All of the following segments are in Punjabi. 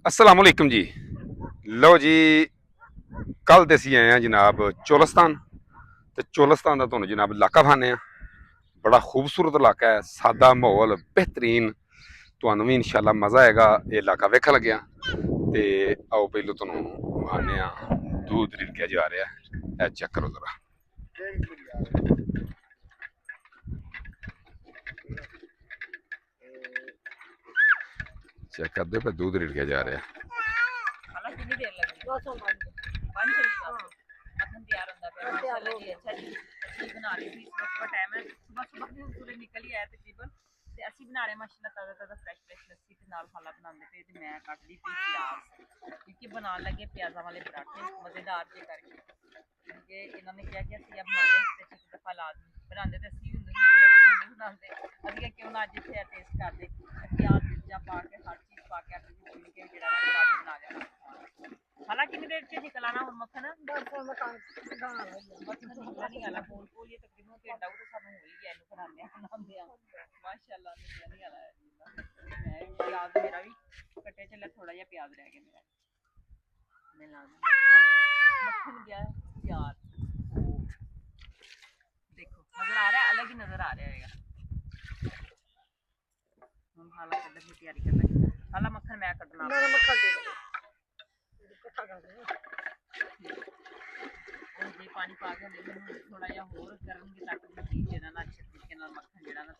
अस्सलाम वालेकुम जी। लो जी, कल ते असीं आए हैं जनाब चोलस्तान। ते चोलस्तान का तुहानूं जनाब इलाका विखाने आ। बड़ा खूबसूरत इलाका है, सादा माहौल बेहतरीन। तुहानूं भी इंशाल्लाह मज़ा आएगा ये इलाका वेखन लग्या। ते आओ पहलों तुहानूं विखाने आ दूध रिड़केआ जा रहा है। चेक करो जरा, चेक कर दो पे दूध रिड़केआ जा रहा है। कितनी देर लगी? 5 मिनट मक्खन तैयार होता है। माशाल्लाह जी, अच्छा जी। ਅਸੀਂ ਬਣਾ ਲਈ ਸੀ, ਸੁਬਹ ਟਾਈਮ ਹੈ, ਸੁਬਹ ਦੇ ਸੂਰਜ ਨਿਕਲ ਹੀ ਆਇਆ ਤਕਰੀਬਨ। ਤੇ ਅਸੀਂ ਬਣਾ ਰਹੇ ਮਾਸ਼ਾਅੱਲਾ ਤਾਜ਼ਾ ਫਰੈਸ਼ ਲੱਸੀ ਤੇ ਨਾਲ ਖਾਲਾ ਬਣਾਉਂਦੇ ਪਏ ਤੇ ਮੈਂ ਕੱਟਦੀ ਪਈ ਪਿਆਜ਼, ਕਿਉਂਕਿ ਬਣਾਉਣ ਲੱਗੇ ਪਿਆਜ਼ਾਂ ਵਾਲੇ ਪਰਾਠੇ ਮਜ਼ੇਦਾਰ ਜੇ ਕਰਕੇ। ਕਿਉਂਕਿ ਇਹਨਾਂ ਨੇ ਕਿਹਾ ਕਿ ਅਸੀਂ ਇਹ ਬਣਾਉਂਦੇ ਤੇ ਇੱਕ ਦਫਾ ਲਾਜ਼ਮੀ ਬਣਾਉਂਦੇ ਤੇ ਅਸੀਂ ਹੁੰਦੇ ਸੀ, ਲੇਕਿਨ ਅਸੀਂ ਨਹੀਂ ਬਣਾਉਂਦੇ। ਅਸੀਂ ਕਿਹਾ ਕਿਉਂ ਨਾ ਅੱਜ ਇੱਥੇ ਟੇਸਟ ਕਰਦੇ, ਪਿਆਜ਼ ਚੀਜ਼ਾਂ ਪਾ ਕੇ ਹਰ ਚੀਜ਼ ਪਾ ਕੇ ਆਟੇ ਦੀ ਗੁੰਨ ਕੇ ਜਿਹੜਾ ਨਾ ਪਰਾਠੇ ਬਣਾ ਕੇ खाला कितनी देर से निकलाना और मक्खन निकला नहीं आला गोल गोल ये तकरीबन घंटा तो सानू हो ही गया इनु बनाने माशाल्लाह नहीं आला मैं प्याज मेरा भी कटे चला, थोड़ा जिहा प्याज रह गया मेरा। मैं ला मक्खन गया तैयार। देखो नजर आ रहा है, अलग ही नजर आ रहा है। हम खाला कटने की तैयारी कर रहे हैं। खाला मक्खन मैं कटना मक्खन दे दो जी, पानी पा के थोड़ा जिहा होर करनगे ताकि मजीद जेह्ड़ा ना अच्छे तरीके नाल मक्खन जेह्ड़ा ना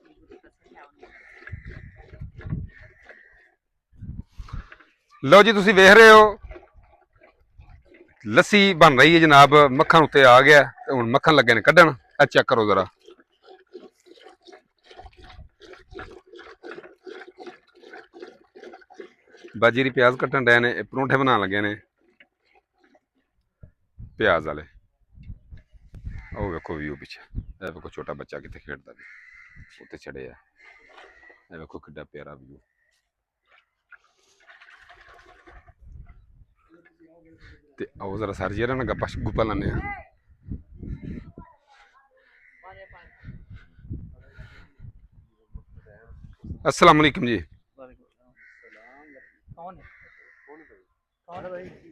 लो जी, तुसीं वेख रहे हो लस्सी बन रही है जनाब। मक्खन उत्ते आ गया ते हुण मक्खन लगे ने कड्ढण। चेक करो जरा, बाजी प्याज कट्टन डे ने, परौंठे बनान लगे ने प्याज वाले। ਉਹ ਵੇਖੋ ਵੀਊ ਪਿੱਛੇ, ਇਹ ਵੇਖੋ ਛੋਟਾ ਬੱਚਾ ਕਿੱਥੇ ਖੇਡਦਾ ਵੀ ਉੱਤੇ ਚੜਿਆ। ਇਹ ਵੇਖੋ ਕਿੱਡਾ ਪਿਆਰਾ ਵੀਊ। ਤੇ ਆਓ ਜ਼ਰਾ ਸਰ ਜੀ ਨਾਲ ਗੱਪਾਂ ਗੁੱਪਾਂ ਲਾਉਂਦੇ ਆ। अस्सलाम वालेकुम जी।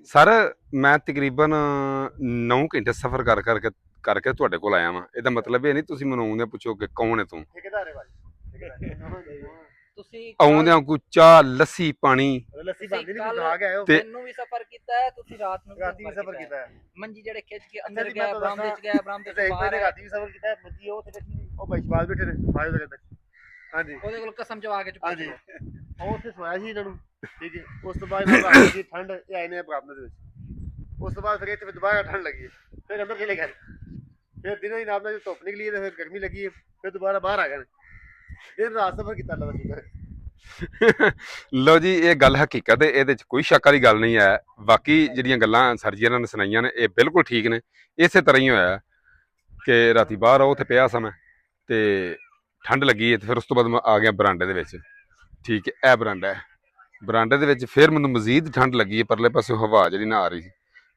सर मैं तकरीबन 9 घंटे सफर करके ਤੁਹਾਡੇ ਕੋਲ ਆਇਆ ਵਾਂ। ਇਹਦਾ ਮਤਲਬ ਇਹ ਨਹੀਂ ਤੁਸੀਂ ਮੈਨੂੰ ਆਉਂਦੇ ਪੁੱਛੋ ਕਿ ਕੌਣ ਹੈ ਤੂੰ। ਤੁਸੀਂ ਆਉਂਦਿਆਂ ਕੋਈ ਚਾਹ ਲੱਸੀ ਪਾਣੀ ਲੱਸੀ ਬੰਦੀ ਨਹੀਂ ਖਾ ਕੇ ਆਇਓ। ਮੈਨੂੰ ਵੀ ਸਫਰ ਕੀਤਾ ਹੈ, ਤੁਸੀਂ ਰਾਤ ਨੂੰ ਰਾਤੀ ਵੀ ਸਫਰ ਕੀਤਾ ਹੈ। ਮੰਜੀ ਜਿਹੜੇ ਖਿੱਚ ਕੇ ਅੰਦਰ ਗਿਆ, ਬਰਾਮਦੇ ਚ ਗਿਆ, ਬਰਾਮਦੇ ਤੋਂ ਬਾਹਰ ਰਾਤੀ ਵੀ ਸਫਰ ਕੀਤਾ ਹੈ। ਮੰਜੀ ਉਹ ਤੇ ਉਹ ਬਾਈਸ਼ਬਾਜ਼ ਬੈਠੇ ਨੇ ਬਾਹਰ ਤੱਕ। ਹਾਂਜੀ, ਉਹਦੇ ਕੋਲ ਕਸਮ ਚਵਾ ਕੇ ਚੁੱਪ। ਹਾਂਜੀ, ਉਹ ਉੱਥੇ ਸੋਇਆ ਸੀ ਇਹਨਾਂ ਨੂੰ। ਠੀਕ ਹੈ, ਉਸ ਤੋਂ ਬਾਅਦ ਰਾਤ ਦੀ ਠੰਡ ਇਹ ਆਏ ਨੇ ਬਰਾਮਦੇ ਦੇ ਵਿੱਚ। ਉਸ ਤੋਂ ਬਾਅਦ ਫਿਰ ਇੱਥੇ ਦੁਬਾਰਾ ਠੰਡ ਲੱਗੀ, ਫਿਰ ਅੰਦਰ ਚਲੇ ਗਏ। ਫਿਰ ਦਿਨੋਂ ਹੀ ਨਾਲ ਧੁੱਪ ਨਿਕਲੀ ਤੇ ਫਿਰ ਗਰਮੀ ਲੱਗੀ, ਫਿਰ ਦੁਬਾਰਾ ਬਾਹਰ ਆ ਗਏ। ਦਿਨ ਰਾਤ ਸਫਰ ਕੀਤਾ ਅੱਲਾ ਦਾ ਸ਼ੁਕਰ ਹੈ। ਲੋ ਜੀ, ਇਹ ਗੱਲ ਹਕੀਕਤ ਹੈ, ਇਹਦੇ 'ਚ ਕੋਈ ਸ਼ੱਕ ਵਾਲੀ ਗੱਲ ਨਹੀਂ ਹੈ। ਬਾਕੀ ਜਿਹੜੀਆਂ ਗੱਲਾਂ ਸਰ ਜੀ ਨੇ ਸੁਣਾਈਆਂ ਨੇ ਇਹ ਬਿਲਕੁਲ ਠੀਕ ਨੇ। ਇਸੇ ਤਰ੍ਹਾਂ ਹੀ ਹੋਇਆ ਕਿ ਰਾਤੀ ਬਾਹਰ ਆਓ ਉੱਥੇ ਪਿਆ ਸਾਂ ਮੈਂ ਤੇ ਠੰਡ ਲੱਗੀ ਹੈ ਤੇ ਫਿਰ ਉਸ ਤੋਂ ਬਾਅਦ ਮੈਂ ਆ ਗਿਆ ਬਰਾਂਡੇ ਦੇ ਵਿੱਚ। ਠੀਕ ਹੈ, ਇਹ ਬਰਾਂਡਾ ਹੈ। ਬਰਾਂਡੇ ਦੇ ਵਿੱਚ ਫਿਰ ਮੈਨੂੰ ਮਜ਼ੀਦ ਠੰਡ ਲੱਗੀ ਹੈ, ਪਰਲੇ ਪਾਸੇ ਹਵਾ ਜਿਹੜੀ ਨਾ ਆ ਰਹੀ ਸੀ।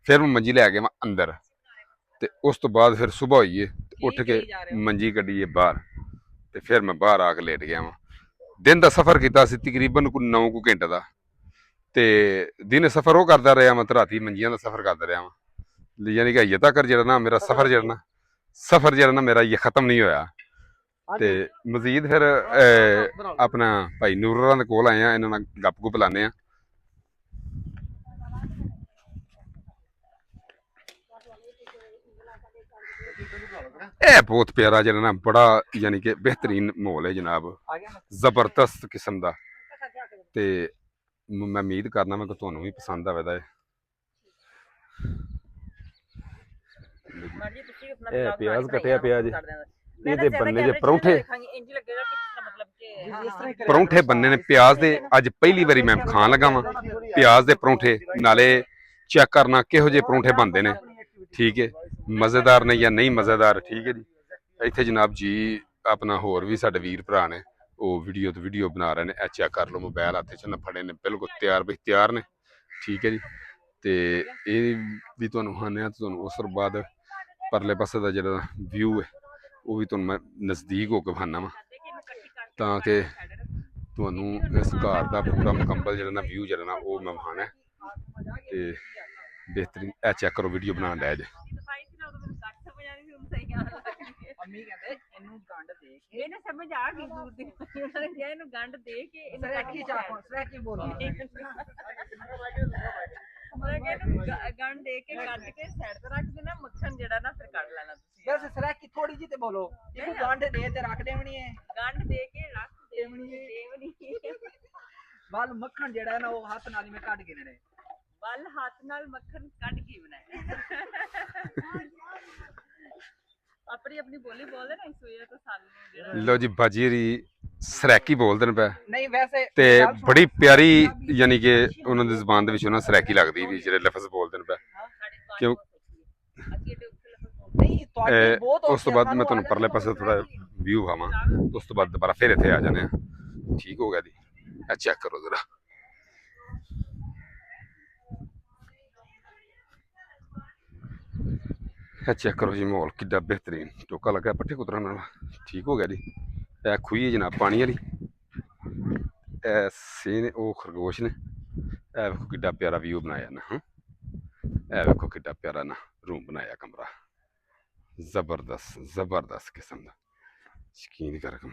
ਫਿਰ ਮੈਂ ਮੰਜੀ ਲੈ ਗਿਆ ਮੈਂ ਅੰਦਰ ਤੇ ਉਸ ਤੋਂ ਬਾਅਦ ਫਿਰ ਸੁਬਾਹ ਹੋਈ ਹੈ ਤੇ ਉੱਠ ਕੇ ਮੰਜੀ ਕੱਢੀ ਹੈ ਬਾਹਰ ਤੇ ਫਿਰ ਮੈਂ ਬਾਹਰ ਆ ਕੇ ਲੇਟ ਗਿਆ ਵਾਂ। दिन का सफ़र किया तकरीबन 9 घंटे का। तो दिन सफ़र वो करता रहा मैं, तो राती मंजियां का सफ़र करता रहा मैं। यानी कि अजे तक जो ना मेरा सफ़र जो ना मेरा ये ख़त्म नहीं होया। तो मजीद फिर अपना भाई नूर के कोल आए हैं, इन्होंने गप गुप लाने। बहुत प्यारा जो ना बड़ा यानी कि बेहतरीन माहौल है जनाब, जबरदस्त किस्म का। ते मैं उम्मीद करना मैं कि तुहानू भी पसंद आवेगा। प्याज कटिया पिया जी, ये बनने जे परौंठे परौंठे बनने ने प्याज दे। अज पहली बारी मैं खान लगा वा प्याज दे परौंठे, नाले चेक करना किहो जे परौंठे बनते ने। ठीक है, मज़ेदार ने या नहीं मज़ेदार। ठीक है जी, इत्थे जनाब जी अपना होर भी साडे वीर भरा ने वो वीडियो बना रहे हैं। चेक कर लो, मोबाइल हत्थ च न फड़े ने, बिल्कुल तैयार ने। ठीक है जी, तो ये भी तुहानू खाने उस बाद परले पासे का जो व्यू है वो भी तुहानू मैं नज़दीक होकर खाना वा ताकि ਤੁਹਾਨੂੰ ਇਸ ਘਰ ਦਾ ਪੂਰਾ ਮੁਕੰਮਲ ਜਿਹੜਾ ਨਾ ਵਿਊ ਜਿਹੜਾ ਨਾ ਉਹ ਮੈਂ ਵਿਖਾਉਣਾ ਹੈ। ਤੇ ਬਿਹਤਰੀਨ ਇਹ ਚੈੱਕ ਕਰੋ ਵੀਡੀਓ ਬਣਾਉਣ ਲੈ ਜੇ ਸਫਾਈ ਸੀ ਨਾ ਉਦੋਂ ਮੈਨੂੰ ਕੱਟ ਵਜਾਣੀ ਸੀ ਹੁਣ ਸਹੀ ਆ ਅੰਮੀ ਕਹਿੰਦੇ ਇਹਨੂੰ ਗੰਢ ਦੇ ਕੇ ਇਹਨੇ ਸਮਝ ਆ ਗਈ ਦੂਰ ਦੀ ਉਹਨਾਂ ਨੇ ਕਿਹਾ ਇਹਨੂੰ ਗੰਢ ਦੇ ਕੇ ਇਹਨੂੰ ਸਰੈਕੀ ਚਾਹ ਸਰੈਕੀ ਬੋਲੀ ਮੈਂ ਕਿਹਾ ਇਹਨੂੰ ਗੰਢ ਦੇ ਕੇ ਕੱਢ ਕੇ ਸਾਈਡ ਤੇ ਰੱਖ ਦੇਣਾ ਮੱਖਣ ਜਿਹੜਾ ਨਾ ਫਿਰ ਕੱਢ ਲੈਣਾ ਤੁਸੀਂ ਵੈਸੇ ਸਰੈਕੀ ਥੋੜੀ ਜਿਹੀ ਤੇ ਬੋਲੋ ਇਹਨੂੰ ਗੰਢ ਦੇ ਤੇ ਰੱਖ ਦੇਵਣੀ ਹੈ ਗੰਢ ਦੇ ਕੇ ਰੱਖ ਦੇਵਣੀ ਵੱਲ ਮੱਖਣ ਜਿਹੜਾ ਨਾ ਉਹ ਹੱਥ ਨਾਲ ਹੀ ਮੈਂ ਕੱਢ ਕੇ ਨੇ ਵੱਲ ਹੱਥ ਨਾਲ ਮੱਖਣ ਕੱਢ ਕੇ ਬਣਾਇਆ ਆਪਣੀ ਆਪਣੀ ਬੋਲੀ ਬੋਲਦੇ ਨਾ ਇਸ ਵਜ੍ਹਾ ਤੋਂ ਸਾਨੂੰ ਜਿਹੜਾ ਲੋ ਜੀ ਬਾਜੀਰੀ ਸਰੈਕੀ ਬੋਲਦੇ ਨੇ ਪਏ ਨਹੀਂ ਵੈਸੇ ਤੇ ਬੜੀ ਪਿਆਰੀ ਯਾਨੀ ਕਿ ਉਹਨਾਂ ਦੀ ਜ਼ੁਬਾਨ ਦੇ ਵਿੱਚ ਉਹਨਾਂ ਸਰੈਕੀ ਲੱਗਦੀ ਵੀ ਜਿਹੜੇ ਲਫ਼ਜ਼ ਬੋਲਦੇ ਨੇ ਪਏ ਸਾਡੇ ਤੋਂ ਕਿਉਂ? ਅਸੀਂ ਇਹਦੇ ਉੱਤੇ ਲਫ਼ਜ਼ ਨਹੀਂ ਤੁਹਾਡੇ ਬਹੁਤ ਉਸ ਤੋਂ ਬਾਅਦ ਮੈਂ ਤੁਹਾਨੂੰ ਪਰਲੇ ਪਾਸੇ ਥੋੜਾ ਵਿਊ ਖਾਵਾਂ ਉਸ ਤੋਂ ਬਾਅਦ ਦੁਬਾਰਾ ਫਿਰ ਇੱਥੇ ਆ ਜਾਣੇ ਆ ਠੀਕ ਹੋ ਗਿਆ ਜੀ ਇਹ ਚੈੱਕ ਕਰੋ ਜ਼ਰਾ ਇਹ ਚੈੱਕ ਕਰੋ ਜੀ ਮਾਹੌਲ ਕਿੱਡਾ ਬਿਹਤਰੀਨ ਟੋਕਾ ਲੱਗਾ ਪੱਠੇ ਕੁਤਰਨ ਨਾਲ ਠੀਕ ਹੋ ਗਿਆ ਜੀ ਇਹ ਖੂਹੀ ਹੈ ਜਨਾਬ ਪਾਣੀ ਵਾਲੀ ਇਹ ਸੇ ਨੇ ਉਹ ਖਰਗੋਸ਼ ਨੇ ਇਹ ਵੇਖੋ ਕਿੱਡਾ ਪਿਆਰਾ ਵਿਊ ਬਣਾਇਆ ਨਾ ਇਹ ਵੇਖੋ ਕਿੱਡਾ ਪਿਆਰਾ ਨਾ ਰੂਮ ਬਣਾਇਆ ਕਮਰਾ ਜ਼ਬਰਦਸਤ ਜ਼ਬਰਦਸਤ ਕਿਸਮ ਦਾ ਯਕੀਨ ਕਰ ਕਮ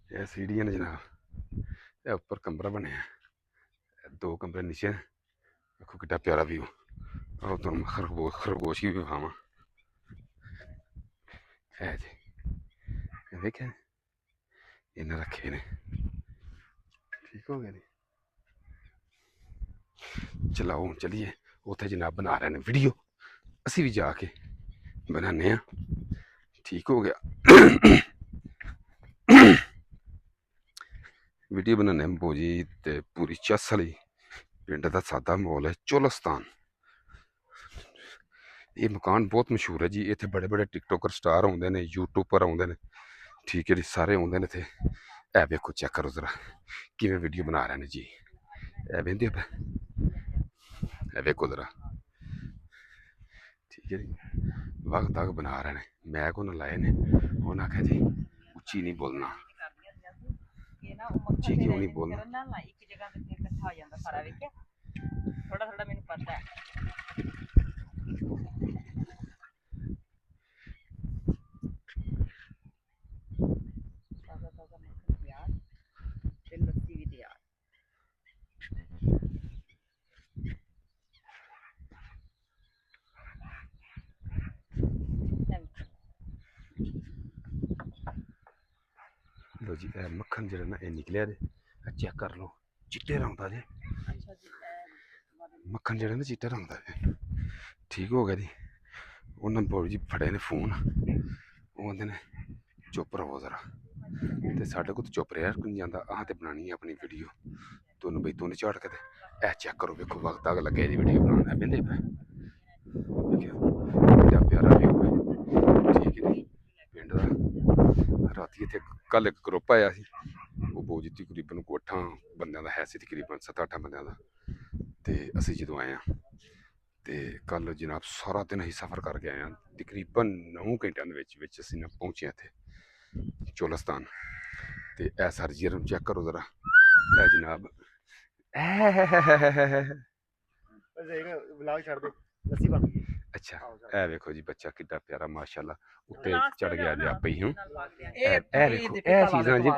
ਇਹ सीढ़ियां ने जनाब ये ऊपर कमरा बनया दो कमरे नीचे देखो कितना प्यारा व्यू और तुम खरगोश की भी खावा है जी देखे इन्हें रखे ने ठीक हो गया जी चलाओ चलिए उत्थे जनाब बना रहे हैं वीडियो असी भी जाके बनाने ठीक हो गया वीडियो बनाने बोजी ते पूरी चस वाली पिंड का सादा माहौल है चोलस्तान ये मकान बहुत मशहूर है जी इतने बड़े बड़े टिकटॉकर स्टार आते हैं यूट्यूबर आते हैं ठीक है जी सारे आते हैं इतने ए वेखो चेक करो जरा किवें वीडियो बना रहे हैं जी ए वेंदे पे ए वेखो जरा ठीक है जी वक्त तक बना रहे हैं मैक उन्हें लाए ने उन्हें आख्या जी उच्ची नहीं बोलना ਇਹ ਨਾ ਉਹ जी क्यों नहीं बोलना ਕਰਨ ਨਾਲ ਨਾ ਇੱਕ ਜਗ੍ਹਾ ਤੇ ਫਿਰ ਇਕੱਠਾ ਹੋ ਜਾਂਦਾ ਸਾਰਾ ਵੇਖਿਆ ਥੋੜਾ ਥੋੜਾ ਮੈਨੂੰ ਪਤਾ ਹੈ ਤਾਜ਼ਾ ਤਾਜ਼ਾ ਮੱਖਣ ਤਿਆਰ ਤੇ ਲੱਸੀ ਵੀ ਤਿਆਰ लो जी ए मक्खन जरा ना ये निकलिया जे चेक कर लो चिट्टे रंग दा जे ਅੱਛਾ ਜੀ मक्खन जरा ना चिट्टे रंग दा जे ठीक हो गया जी उन्हें बोल जी फड़े ने फोन वो आंदे ने चुप रहो जरा ते साडे को तो चुप रहा कोई नहीं जांदा अहां ते बनानी है अपनी वीडियो दोनों बई दोनों झाड़ के ते ए चेक करो देखो वक्त तक लगे जी वीडियो बनाना बिंदे पे देखियो क्या प्यारा व्यू है ठीक है जी पिंड दा राती इत्थे कल एक ग्रुप आया सी वो बोजी तकरीबन को 8 बंदियां दा है सी तकरीबन 7-8 बंदियां दा ते असीं जदों आए हां ते कल जनाब सारा दिन असीं सफ़र करके आए हां तकरीबन 9 घंटियां दे विच असीं ना पहुंचे इत्थे चोलस्तान ते ए सर जी चेक करो जरा ए जनाब ब्लॉग छड़ दे लस्सी बन गई अच्छा ए देखो जी बच्चा कितना प्यारा माशाल्लाह उत्ते ग्लास चढ़ गया जी आप ही हूं ਇਹ ਦੇਖੋ, ਇਹ ਚੀਜ਼ਾਂ ਜੀ, ਇਹ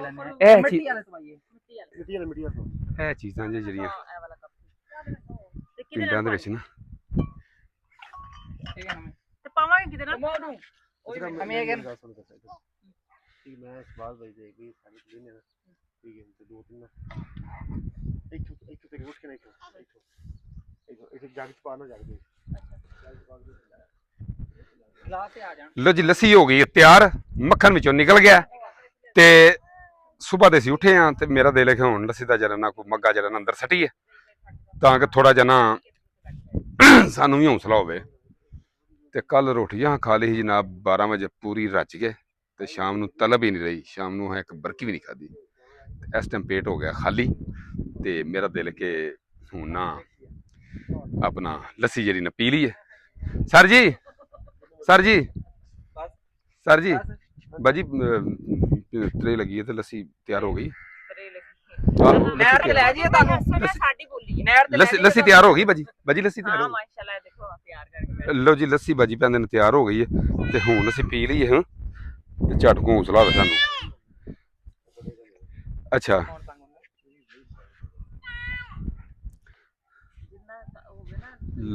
ਇਹ ਮਿੱਟੀ ਵਾਲੇ ਸਵਾਈਏ मिट्टी वाला ਇਹ ਚੀਜ਼ਾਂ ਜੇ ਜਿਹੜੀਆਂ ਹਾਂ ਇਹ ਵਾਲਾ ਕੱਪ ਤੇ ਕਿਹਦੇ ਪਿੰਡਾਂ ਦੇ ਨਾਲ ਵਿੱਚ ਨਾ ਠੀਕ ਹੈ ਨਾ ਤੇ ਪਾਵਾਂਗੇ ਕਿਹਦੇ ਨਾਲ ਮੋਨੂ ਉਹ ਹਮੇ ਅਗੇਨ मैं सवाल भाई दे भी सारी चीजें ने ठीक है तो दो तीन एक तेरी उठ के नहीं एक जाग च पाना जाग दे ਗਲਾਸ ਤੇ ਆ ਜਾਣ ਲੋ ਜੀ ਲੱਸੀ ਹੋ ਗਈ ਹੈ ਤਿਆਰ ਮੱਖਣ ਵਿੱਚੋਂ ਨਿਕਲ ਗਿਆ ਤੇ ਸਵੇਰ ਦੇ ਸੀ ਉੱਠੇ ਆ ਤੇ ਮੇਰਾ ਦਿਲ ਹੈ ਕਿ ਹੁਣ ਲੱਸੀ ਦਾ ਜਰਾ ਨਾ ਕੋਈ ਮੱਗਾ ਜਰਾ ਨਾ ਅੰਦਰ ਸੱਟੀਏ ਤਾਂ ਕਿ ਥੋੜਾ ਜਿਹਾ ਨਾ ਸਾਨੂੰ ਵੀ ਹੌਸਲਾ ਹੋਵੇ ਤੇ ਕੱਲ ਰੋਟੀਆਂ ਖਾ ਲਈ ਸੀ ਜਨਾਬ 12 ਵਜੇ ਪੂਰੀ ਰਚ ਗਏ ਤੇ ਸ਼ਾਮ ਨੂੰ ਤਲਬ ਹੀ ਨਹੀਂ ਰਹੀ ਸ਼ਾਮ ਨੂੰ ਹੈ ਇੱਕ ਬਰਕੀ ਵੀ ਨਹੀਂ ਖਾਧੀ ਇਸ ਟਾਈਮ ਪੇਟ ਹੋ ਗਿਆ ਖਾਲੀ ਤੇ ਮੇਰਾ ਦਿਲ ਕਿ ਹੁਣ ਨਾ ਆਪਣਾ ਲੱਸੀ ਜਿਹੜੀ ਨਾ ਪੀ ਲਈਏ ਸਰ ਜੀ ਸਰ ਜੀ ਬਸ सर जी ਬਸ बाजी ਤਰੇ ਲੱਗੀ ਹੈ ਤੇ ਲੱਸੀ ਤਿਆਰ ਹੋ ਗਈ। ਤਰੇ ਲੱਗੀ ਆਹੋ, ਨਹਿਰ ਤੇ ਲੈ ਜਾਈਏ ਤੁਹਾਨੂੰ ਸਾਡੀ ਬੋਲੀ ਹੈ ਨਹਿਰ ਤੇ ਲੱਸੀ ਤਿਆਰ ਹੋ ਗਈ ਬਾਜੀ ਲੱਸੀ ਤਿਆਰ ਹਾਂ ਹੋ ਗਈ। ਮਾਸ਼ਾਅੱਲਾ ਦੇਖੋ ਤਿਆਰ ਕਰਕੇ ਲਓ ਜੀ ਲੱਸੀ ਬਾਜੀ ਪੈਂਦੇ ਨੇ ਤਿਆਰ ਹੋ ਗਈ ਹੈ ਤੇ ਹੁਣ ਅਸੀਂ ਪੀ ਲਈਏ ਹਾਂ ਤੇ ਝਟ ਹੌਸਲਾ ਹੋਵੇ ਸਾਨੂੰ। ਅੱਛਾ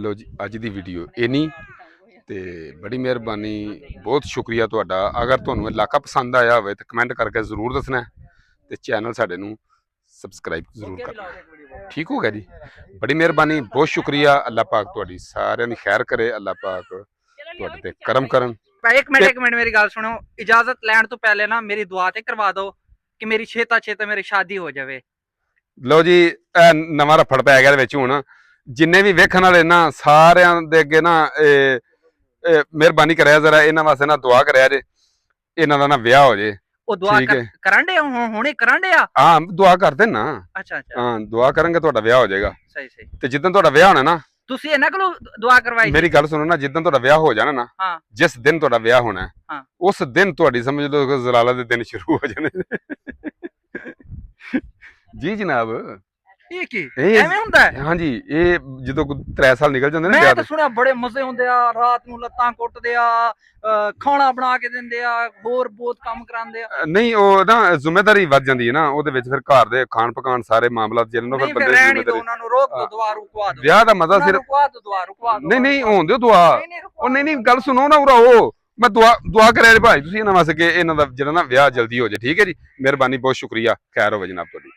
ਲਓ ਜੀ ਅੱਜ ਦੀ ਵੀਡੀਓ ਇੰਨੀ ਤੇ ਬੜੀ ਮਿਹਰਬਾਨੀ, ਬਹੁਤ ਸ਼ੁਕਰੀਆ ਤੁਹਾਡਾ। ਅਗਰ ਤੁਹਾਨੂੰ ਇਲਾਕਾ ਪਸੰਦ ਆਇਆ ਹੋਵੇ ਤਾਂ ਕਮੈਂਟ ਕਰਕੇ ਜ਼ਰੂਰ ਦੱਸਣਾ ਤੇ ਚੈਨਲ ਸਾਡੇ ਨੂੰ ਸਬਸਕ੍ਰਾਈਬ ਜ਼ਰੂਰ ਕਰਨਾ। ਠੀਕ ਹੋ ਗਿਆ ਜੀ, ਬੜੀ ਮਿਹਰਬਾਨੀ, ਬਹੁਤ ਸ਼ੁਕਰੀਆ। ਅੱਲਾਹ ਪਾਕ ਤੁਹਾਡੀ ਸਾਰਿਆਂ ਦੀ ਖੈਰ ਕਰੇ, ਅੱਲਾਹ ਪਾਕ ਤੁਹਾਡੇ ਤੇ ਕਰਮ ਕਰਨ। ਇੱਕ ਮਿੰਟ ਮੇਰੀ ਗੱਲ ਸੁਣੋ। ਇਜਾਜ਼ਤ ਲੈਣ ਤੋਂ ਪਹਿਲੇ ਨਾ ਮੇਰੀ ਦੁਆ ਤੇ ਕਰਵਾ ਦਿਓ ਕਿ ਮੇਰੀ ਛੇਤਾ ਮੇਰੀ ਸ਼ਾਦੀ ਹੋ ਜਾਵੇ। ਲਓ ਜੀ ਇਹ ਨਵਾਂ ਰਫੜ ਪੈ ਗਿਆ ਇਹਦੇ ਵਿੱਚ। ਹੁਣ ਜਿੰਨੇ ਵੀ ਵੇਖਣ ਵਾਲੇ ਨਾ ਸਾਰਿਆਂ ਦੇ ਅੱਗੇ ਨਾ ਮਿਹਰਬਾਨੀ ਕਰਿਆ ਜ਼ਰਾ ਇਹਨਾਂ ਵਾਸਤੇ ਨਾ ਦੁਆ ਕਰਿਆ ਜੇ, ਇਹਨਾਂ ਦਾ ਨਾ ਵਿਆਹ ਹੋ ਜੇ। ਉਹ ਦੁਆ ਠੀਕ ਹੈ। ਕਰਨ ਦੇ ਹੁਣੇ ਕਰਨ ਦੇ ਆ। ਹਾਂ ਦੁਆ ਕਰਦੇ ਨਾ। ਅੱਛਾ ਹਾਂ ਦੁਆ ਕਰਾਂਗੇ ਤੁਹਾਡਾ ਵਿਆਹ ਹੋ ਜਾਏਗਾ। ਸਹੀ ਤੇ ਜਿੱਦਣ ਤੁਹਾਡਾ ਵਿਆਹ ਹੋਣਾ ਨਾ, ਤੁਸੀਂ ਇਹਨਾਂ ਕੋਲੋਂ ਦੁਆ ਕਰਵਾਈ ਮੇਰੀ ਗੱਲ ਸੁਣੋ ਨਾ, ਜਿੱਦਣ ਤੁਹਾਡਾ ਵਿਆਹ ਹੋ ਜਾਣਾ ਨਾ, ਹਾਂ। ਜਿਸ ਦਿਨ ਤੁਹਾਡਾ ਵਿਆਹ ਹੋਣਾ ਹਾਂ। ਉਸ ਦਿਨ ਤੁਹਾਡੀ ਸਮਝ ਲਓ ਜ਼ਲਾਲਾ ਦੇ ਦਿਨ ਸ਼ੁਰੂ ਹੋ ਜਾਣੇ। ਜੀ ਜਨਾਬ, ਇਹ ਕੀ ਇਹ ਐਵੇਂ ਹੁੰਦਾ ਹੈ? ਹਾਂਜੀ ਇਹ ਜਦੋਂ 3 ਸਾਲ ਨਿਕਲ ਜਾਂਦੇ ਨੇ ਮੈਂ ਵਿਆਹ ਤਾਂ ਦੇ। ਸੁਣਿਆ ਬੜੇ ਮਜ਼ੇ ਹੁੰਦੇ ਆ, ਰਾਤ ਨੂੰ ਲੱਤਾਂ ਕੁੱਟਦੇ ਆ, ਖਾਣਾ ਬਣਾ ਕੇ ਦਿੰਦੇ ਆ, ਹੋਰ ਬਹੁਤ ਕੰਮ ਕਰਾਉਂਦੇ ਆ। ਨਹੀਂ ਉਹ ਨਾ ਜ਼ਿੰਮੇਵਾਰੀ ਵੱਧ ਜਾਂਦੀ ਹੈ ਨਾ ਉਹਦੇ ਵਿੱਚ, ਫਿਰ ਘਰ ਦੇ ਖਾਣ ਪਕਾਨ ਸਾਰੇ ਮਾਮਲਾਤ ਜਿਹਨਾਂ ਨੂੰ ਫਿਰ ਨਹੀਂ ਫਿਰ ਬੰਦੇ ਦੀ ਰਹਿਣ ਹੀ ਦਿਓ, ਜ਼ਿੰਮੇਵਾਰੀ। ਉਹਨਾਂ ਨੂੰ ਰੋਕ ਦੋ, ਦੁਆ ਰੁਕਵਾ ਦਿਓ। ਵਿਆਹ ਦਾ ਮਜ਼ਾ ਸਿਰਫ ਰੁਕਵਾ ਦਿਓ, ਦੁਆ ਰੁਕਵਾ ਦਿਓ। ਨਹੀਂ ਹੋਣ ਦਿਓ ਦੁਆ। ਉਹ ਨਹੀਂ ਗੱਲ ਸੁਣੋ ਨਾ ਉਰਾ, ਉਹ ਮੈਂ ਦੁਆ ਕਰਿਆ ਜੀ ਭਾਈ ਤੁਸੀਂ ਇਹਨਾਂ ਵਾਸਤੇ ਕਿ ਇਹਨਾਂ ਦਾ ਜਿਹੜਾ ਨਾ ਵਿਆਹ ਜਲਦੀ ਹੋ ਜਾਏ। ਠੀਕ ਹੈ ਜੀ, ਮਿਹਰਬਾਨੀ, ਬਹੁਤ ਸ਼ੁਕਰੀਆ, ਖੈਰ ਹੋਵੇ ਜਨਾਬ ਤੁਹਾਡੀ।